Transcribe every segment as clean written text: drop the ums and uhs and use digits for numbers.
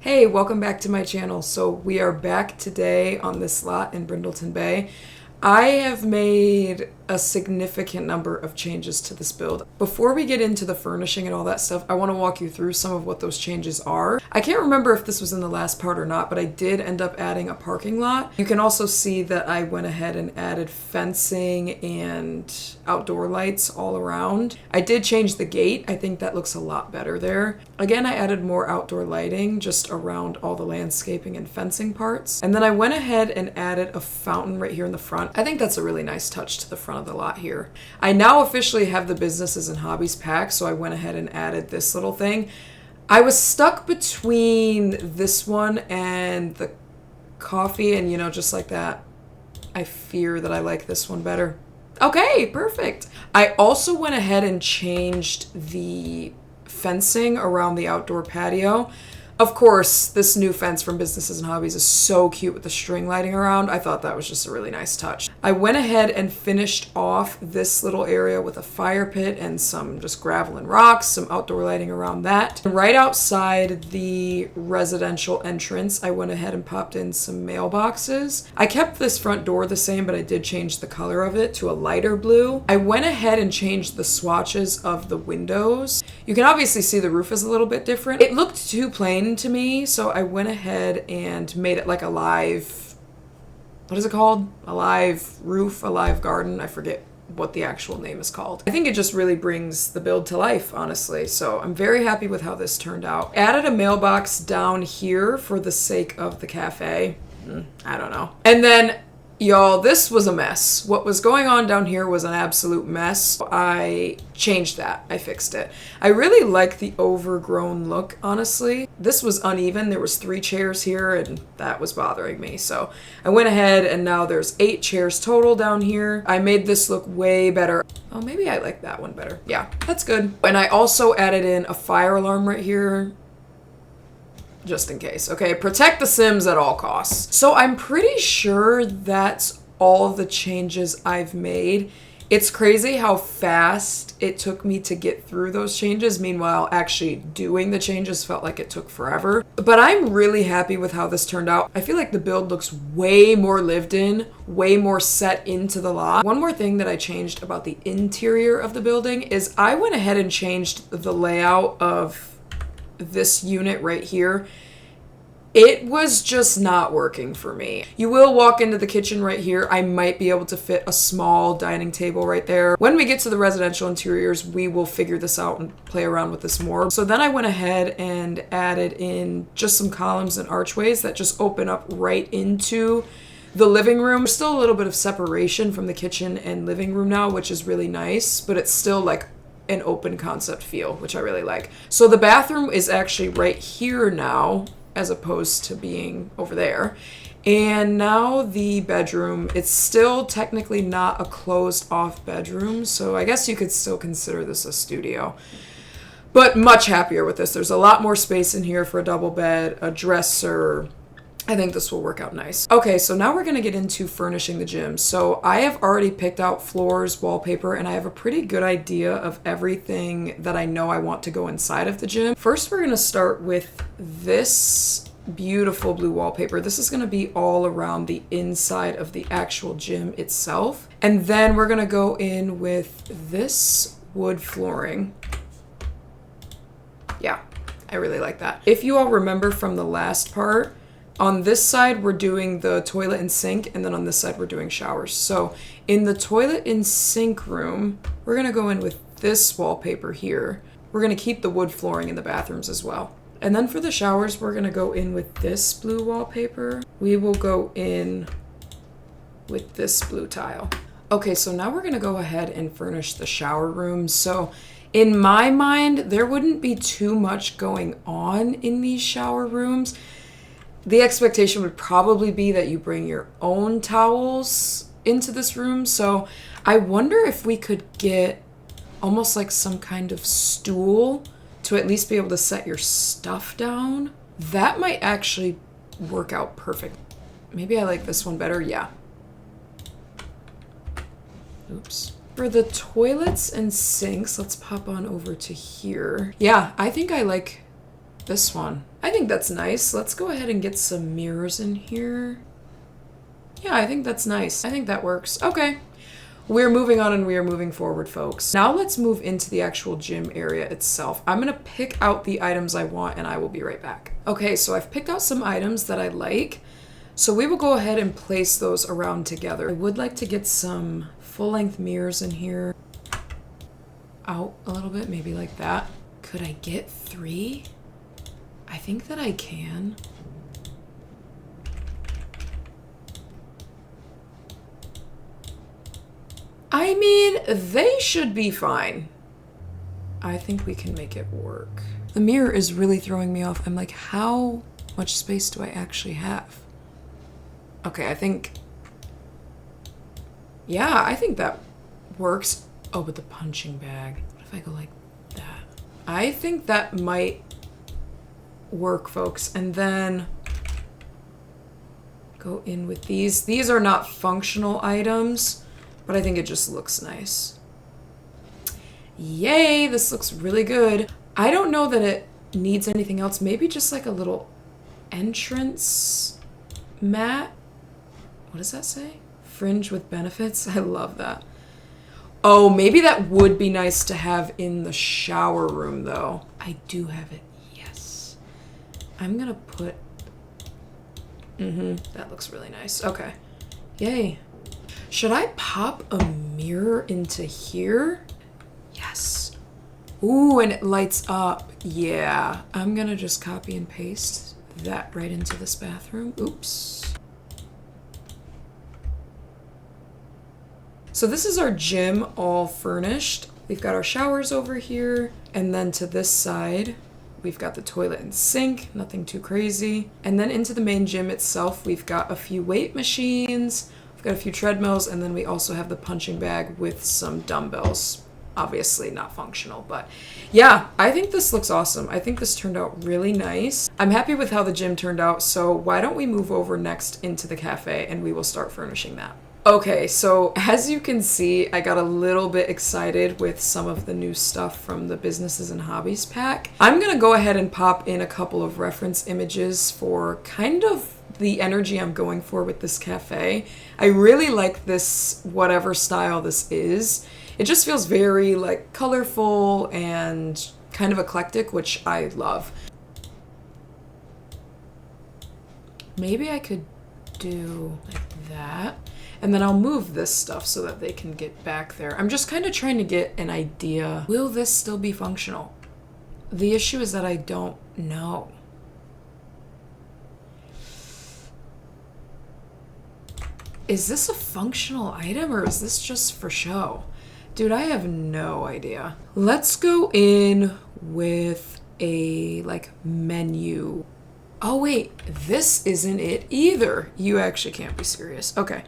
Hey, welcome back to my channel. So we are back today on this lot in Brindleton Bay. I have made a significant number of changes to this build. Before we get into the furnishing and all that stuff, I want to walk you through some of what those changes are. I can't remember if this was in the last part or not, but I did end up adding a parking lot. You can also see that I went ahead and added fencing and outdoor lights all around. I did change the gate. I think that looks a lot better there. Again, I added more outdoor lighting just around all the landscaping and fencing parts. And then I went ahead and added a fountain right here in the front. I think that's a really nice touch to the front of the lot here. I now officially have the businesses and hobbies pack, so I went ahead and added this little thing. I was stuck between this one and the coffee, and just like that, I fear that I like this one better. Okay, perfect. I also went ahead and changed the fencing around the outdoor patio. Of course, this new fence from Businesses and Hobbies is so cute with the string lighting around. I thought that was just a really nice touch. I went ahead and finished off this little area with a fire pit and some just gravel and rocks, some outdoor lighting around that. Right outside the residential entrance, I went ahead and popped in some mailboxes. I kept this front door the same, but I did change the color of it to a lighter blue. I went ahead and changed the swatches of the windows. You can obviously see the roof is a little bit different. It looked too plain to me, so I went ahead and made it like a live, what is it called? A live roof, a live garden. I forget what the actual name is called. I think it just really brings the build to life, honestly. So I'm very happy with how this turned out. Added a mailbox down here for the sake of the cafe. I don't know. And then y'all, this was a mess. What was going on down here was an absolute mess. I changed that. I fixed it. I really like the overgrown look, honestly. This was uneven. There was 3 chairs here and that was bothering me. So I went ahead and now there's 8 chairs total down here. I made this look way better. Oh, maybe I like that one better. Yeah, that's good. And I also added in a fire alarm right here, just in case. Okay, protect the Sims at all costs. So I'm pretty sure that's all the changes I've made. It's crazy how fast it took me to get through those changes. Meanwhile, actually doing the changes felt like it took forever. But I'm really happy with how this turned out. I feel like the build looks way more lived in, way more set into the lot. One more thing that I changed about the interior of the building is I went ahead and changed the layout of this unit right here. It was just not working for me. You will walk into the kitchen right here. I might be able to fit a small dining table right there. When we get to the residential interiors, we will figure this out and play around with this more. So then I went ahead and added in just some columns and archways that just open up right into the living room. There's still a little bit of separation from the kitchen and living room now, which is really nice, but it's still like an open concept feel, which I really like. So the bathroom is actually right here now, as opposed to being over there. And now the bedroom, it's still technically not a closed off bedroom, so I guess you could still consider this a studio. But much happier with this. There's a lot more space in here for a double bed, a dresser. I think this will work out nice. Okay, so now we're gonna get into furnishing the gym. So I have already picked out floors, wallpaper, and I have a pretty good idea of everything that I know I want to go inside of the gym. First, we're gonna start with this beautiful blue wallpaper. This is gonna be all around the inside of the actual gym itself. And then we're gonna go in with this wood flooring. Yeah, I really like that. If you all remember from the last part, on this side, we're doing the toilet and sink, and then on this side, we're doing showers. So in the toilet and sink room, we're gonna go in with this wallpaper here. We're gonna keep the wood flooring in the bathrooms as well. And then for the showers, we're gonna go in with this blue wallpaper. We will go in with this blue tile. Okay, so now we're gonna go ahead and furnish the shower rooms. So in my mind, there wouldn't be too much going on in these shower rooms. The expectation would probably be that you bring your own towels into this room. So I wonder if we could get almost like some kind of stool to at least be able to set your stuff down. That might actually work out perfect. Maybe I like this one better. Yeah. Oops. For the toilets and sinks, let's pop on over to here. Yeah, I think I like this one. I think that's nice. Let's go ahead and get some mirrors in here. Yeah, I think that's nice. I think that works. Okay. We're moving on and we are moving forward, folks. Now let's move into the actual gym area itself. I'm gonna pick out the items I want and I will be right back. Okay, so I've picked out some items that I like. So we will go ahead and place those around together. I would like to get some full-length mirrors in here. Out a little bit, maybe like that. Could I get 3? I think that I can. I mean, they should be fine. I think we can make it work. The mirror is really throwing me off. I'm like, how much space do I actually have? Okay, I think... Yeah, I think that works. Oh, with the punching bag. What if I go like that? I think that might work, folks. And then go in with these. These are not functional items, but I think it just looks nice. Yay, this looks really good. I don't know that it needs anything else. Maybe just like a little entrance mat. What does that say? Fringe with benefits. I love that. Oh, maybe that would be nice to have in the shower room, though. I do have it. Yes. I'm gonna put... That looks really nice. Okay. Yay. Should I pop a mirror into here? Yes. Ooh, and it lights up. Yeah. I'm gonna just copy and paste that right into this bathroom. Oops. So this is our gym all furnished. We've got our showers over here. And then to this side, we've got the toilet and sink, nothing too crazy. And then into the main gym itself, we've got a few weight machines, we've got a few treadmills, and then we also have the punching bag with some dumbbells. Obviously not functional, but yeah, I think this looks awesome. I think this turned out really nice. I'm happy with how the gym turned out, so why don't we move over next into the cafe and we will start furnishing that. Okay, so as you can see, I got a little bit excited with some of the new stuff from the Businesses and Hobbies pack. I'm gonna go ahead and pop in a couple of reference images for kind of the energy I'm going for with this cafe. I really like this, whatever style this is. It just feels very like colorful and kind of eclectic, which I love. Maybe I could do like that. And then I'll move this stuff so that they can get back there. I'm just kind of trying to get an idea. Will this still be functional? The issue is that I don't know. Is this a functional item or is this just for show? Dude, I have no idea. Let's go in with a like menu. Oh wait, this isn't it either. You actually can't be serious. Okay.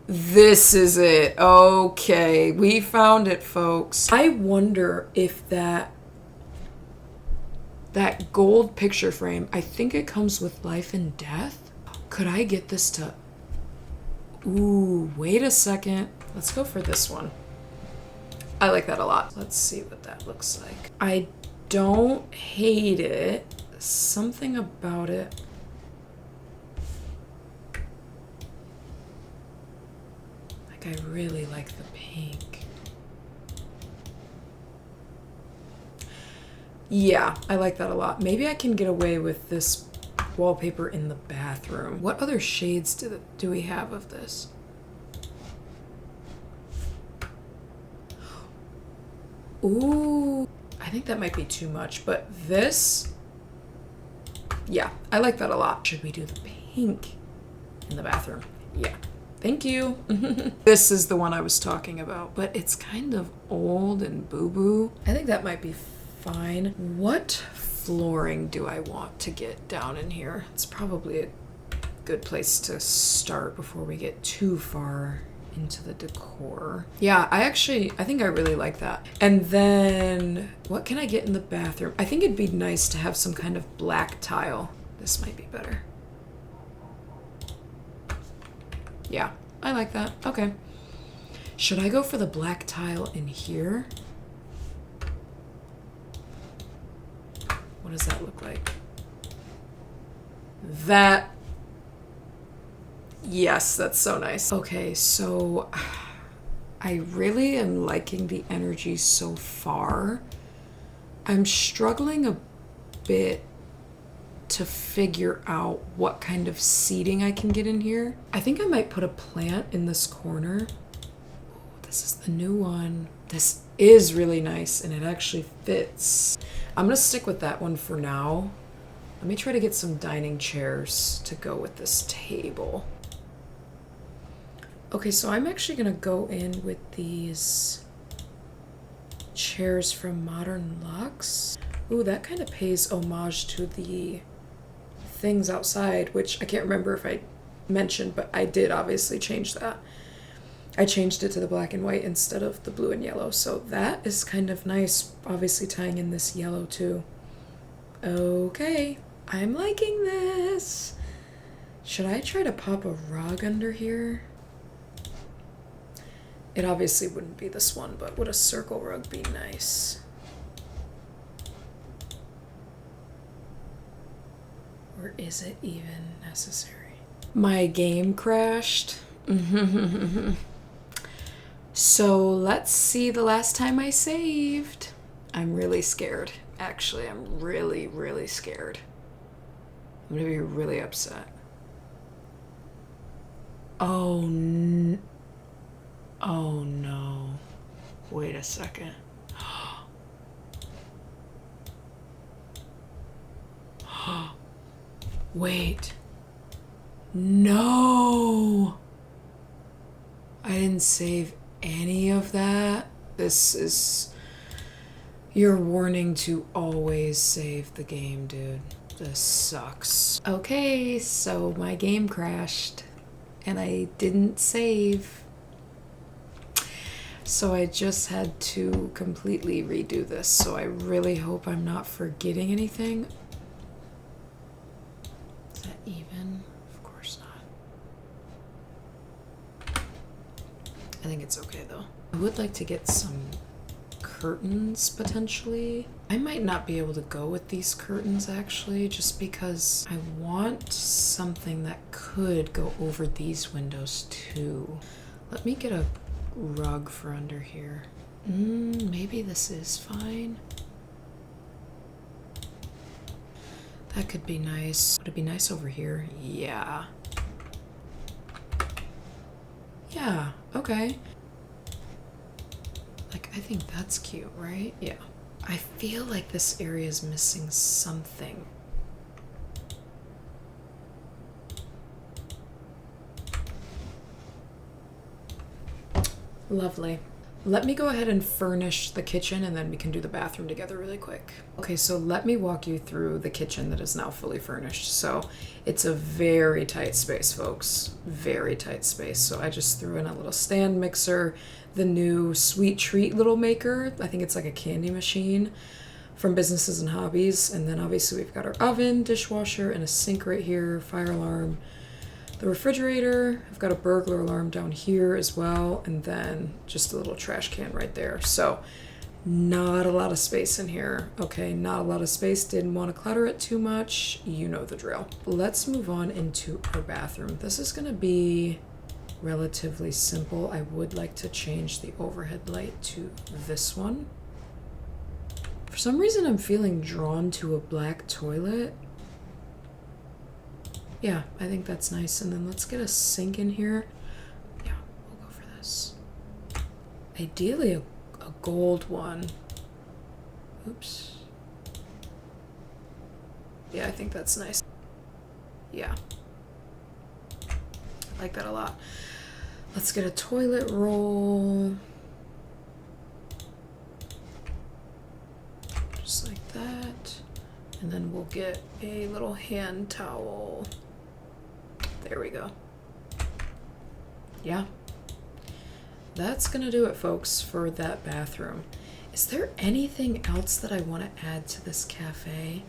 This is it. Okay, we found it, folks. I wonder if that gold picture frame, I think it comes with life and death. Could I get this to... Ooh, wait a second. Let's go for this one. I like that a lot. Let's see what that looks like. I don't hate it. Something about it. I really like the pink. Yeah, I like that a lot. Maybe I can get away with this wallpaper in the bathroom. What other shades do we have of this? Ooh, I think that might be too much, but this, yeah, I like that a lot. Should we do the pink in the bathroom? Yeah. Thank you. This is the one I was talking about, but it's kind of old and boo-boo. I think that might be fine. What flooring do I want to get down in here? It's probably a good place to start before we get too far into the decor. Yeah, I think I really like that. And then what can I get in the bathroom? I think it'd be nice to have some kind of black tile. This might be better. Yeah, I like that. Okay. Should I go for the black tile in here? What does that look like? That, yes, that's so nice. Okay, so I really am liking the energy so far. I'm struggling a bit to figure out what kind of seating I can get in here. I think I might put a plant in this corner. Ooh, this is the new one. This is really nice and it actually fits. I'm gonna stick with that one for now. Let me try to get some dining chairs to go with this table. Okay, so I'm actually gonna go in with these chairs from Modern Luxe. Ooh, that kind of pays homage to the things outside, which I can't remember if I mentioned, but I did obviously change that. I changed it to the black and white instead of the blue and yellow, so that is kind of nice, obviously tying in this yellow too. Okay, I'm liking this. Should I try to pop a rug under here? It obviously wouldn't be this one, but would a circle rug be nice? Or is it even necessary? My game crashed. So let's see the last time I saved. I'm really scared. Actually, I'm really, really scared. I'm gonna be really upset. Oh no. Oh no. Wait a second. Wait. No. I didn't save any of that. This is your warning to always save the game, dude. This sucks. Okay, so my game crashed and I didn't save. So I just had to completely redo this. So I really hope I'm not forgetting anything. Is that even? Of course not. I think it's okay though. I would like to get some curtains potentially. I might not be able to go with these curtains actually, just because I want something that could go over these windows too. Let me get a rug for under here. Maybe this is fine. That could be nice. Would it be nice over here? Yeah. Yeah, okay. Like, I think that's cute, right? Yeah. I feel like this area is missing something. Lovely. Let me go ahead and furnish the kitchen and then we can do the bathroom together really quick. Okay, so let me walk you through the kitchen that is now fully furnished. So it's a very tight space, folks. Very tight space. So I just threw in a little stand mixer, the new sweet treat little maker. I think it's like a candy machine from Businesses and Hobbies. And then obviously we've got our oven, dishwasher, and a sink right here, fire alarm. The refrigerator, I've got a burglar alarm down here as well, and then just a little trash can right there. So not a lot of space in here. Okay, not a lot of space. Didn't want to clutter it too much. You know the drill. Let's move on into our bathroom. This is going to be relatively simple. I would like to change the overhead light to this one. For some reason, I'm feeling drawn to a black toilet. Yeah, I think that's nice. And then let's get a sink in here. Yeah, we'll go for this. Ideally, a gold one. Oops. Yeah, I think that's nice. Yeah. I like that a lot. Let's get a toilet roll. Just like that. And then we'll get a little hand towel. There we go. Yeah. That's gonna do it, folks, for that bathroom. Is there anything else that I want to add to this cafe?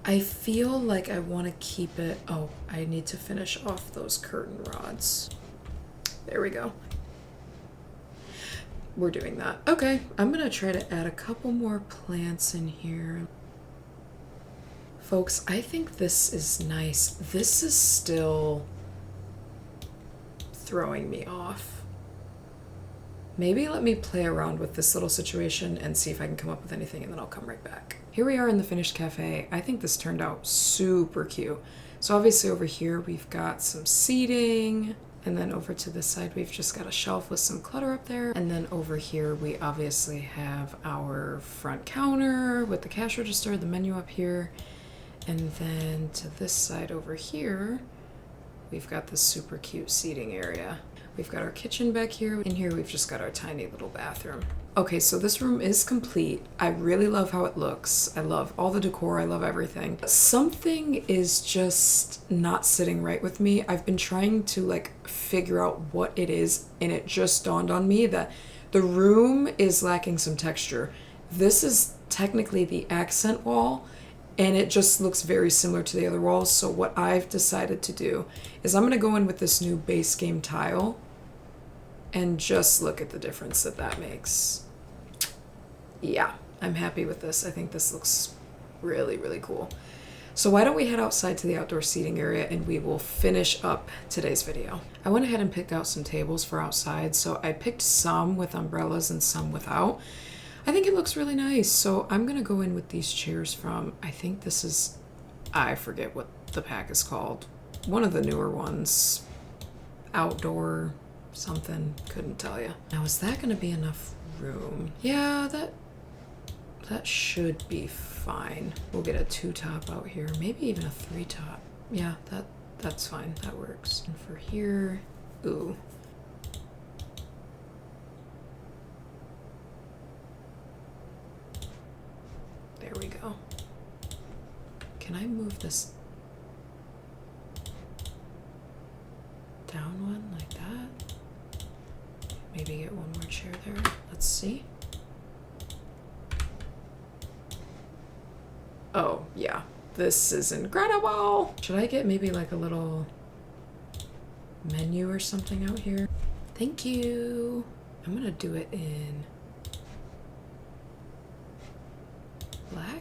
I feel like I want to keep it... Oh, I need to finish off those curtain rods. There we go. We're doing that. Okay, I'm gonna try to add a couple more plants in here. Folks, I think this is nice. This is still throwing me off. Maybe let me play around with this little situation and see if I can come up with anything, and then I'll come right back. Here we are in the finished cafe. I think this turned out super cute. So obviously over here we've got some seating, and then over to this side we've just got a shelf with some clutter up there. And then over here we obviously have our front counter with the cash register, the menu up here. And then to this side over here, we've got this super cute seating area. We've got our kitchen back here. In here, we've just got our tiny little bathroom. Okay, so this room is complete. I really love how it looks. I love all the decor. I love everything. Something is just not sitting right with me. I've been trying to like figure out what it is, and it just dawned on me that the room is lacking some texture. This is technically the accent wall, and it just looks very similar to the other walls. So what I've decided to do is I'm going to go in with this new base game tile and just look at the difference that that makes. Yeah, I'm happy with this. I think this looks really, really cool. So why don't we head outside to the outdoor seating area and we will finish up today's video. I went ahead and picked out some tables for outside. So I picked some with umbrellas and some without. I think it looks really nice. So I'm going to go in with these chairs from, I think this is, I forget what the pack is called. One of the newer ones. Outdoor something, couldn't tell you. Now, is that going to be enough room? Yeah, that should be fine. We'll get a 2-top out here, maybe even a 3-top. Yeah, that's fine. That works. And for here, ooh. There we go. Can I move this down one like that? Maybe get one more chair there. Let's see. Oh, yeah. This is incredible. Should I get maybe like a little menu or something out here? Thank you. I'm gonna do it in black.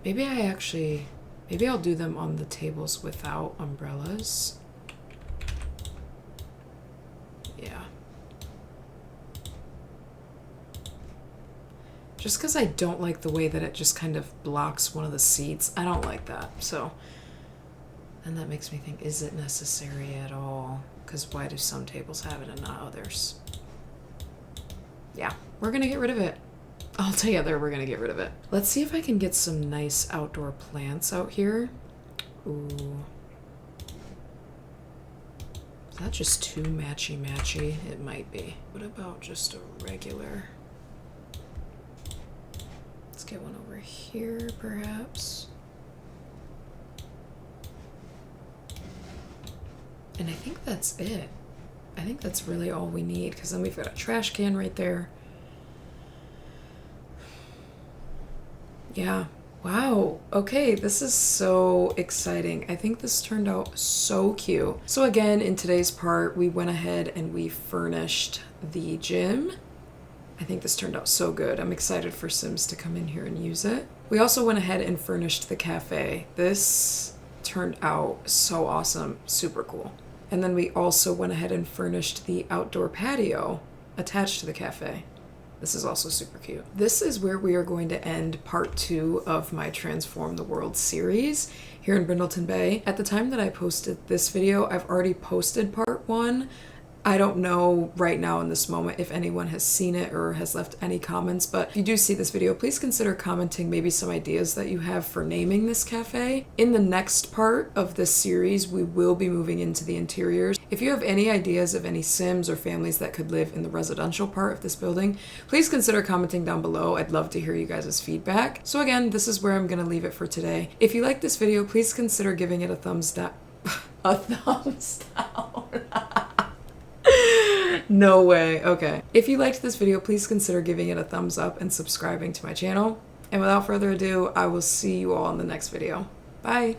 Maybe I'll do them on the tables without umbrellas. Yeah. Just because I don't like the way that it just kind of blocks one of the seats. I don't like that. So, and that makes me think, is it necessary at all? Because why do some tables have it and not others? Yeah, we're going to get rid of it. Altogether, we're going to get rid of it. Let's see if I can get some nice outdoor plants out here. Ooh. Is that just too matchy-matchy? It might be. What about just a regular? Let's get one over here, perhaps. And I think that's it. I think that's really all we need, because then we've got a trash can right there. Yeah. Wow. Okay, this is so exciting. I think this turned out so cute. So again, in today's part, we went ahead and we furnished the gym. I think this turned out so good. I'm excited for Sims to come in here and use it. We also went ahead and furnished the cafe. This turned out so awesome. Super cool. And then we also went ahead and furnished the outdoor patio attached to the cafe. This is also super cute. This is where we are going to end part 2 of my Transform the World series here in Brindleton Bay. At the time that I posted this video, I've already posted part 1. I don't know right now in this moment if anyone has seen it or has left any comments, but if you do see this video, please consider commenting maybe some ideas that you have for naming this cafe. In the next part of this series, we will be moving into the interiors. If you have any ideas of any Sims or families that could live in the residential part of this building, please consider commenting down below. I'd love to hear you guys' feedback. So again, this is where I'm gonna leave it for today. If you like this video, please consider giving it a thumbs down. A thumbs down. No way. Okay. If you liked this video, please consider giving it a thumbs up and subscribing to my channel. And without further ado, I will see you all in the next video. Bye.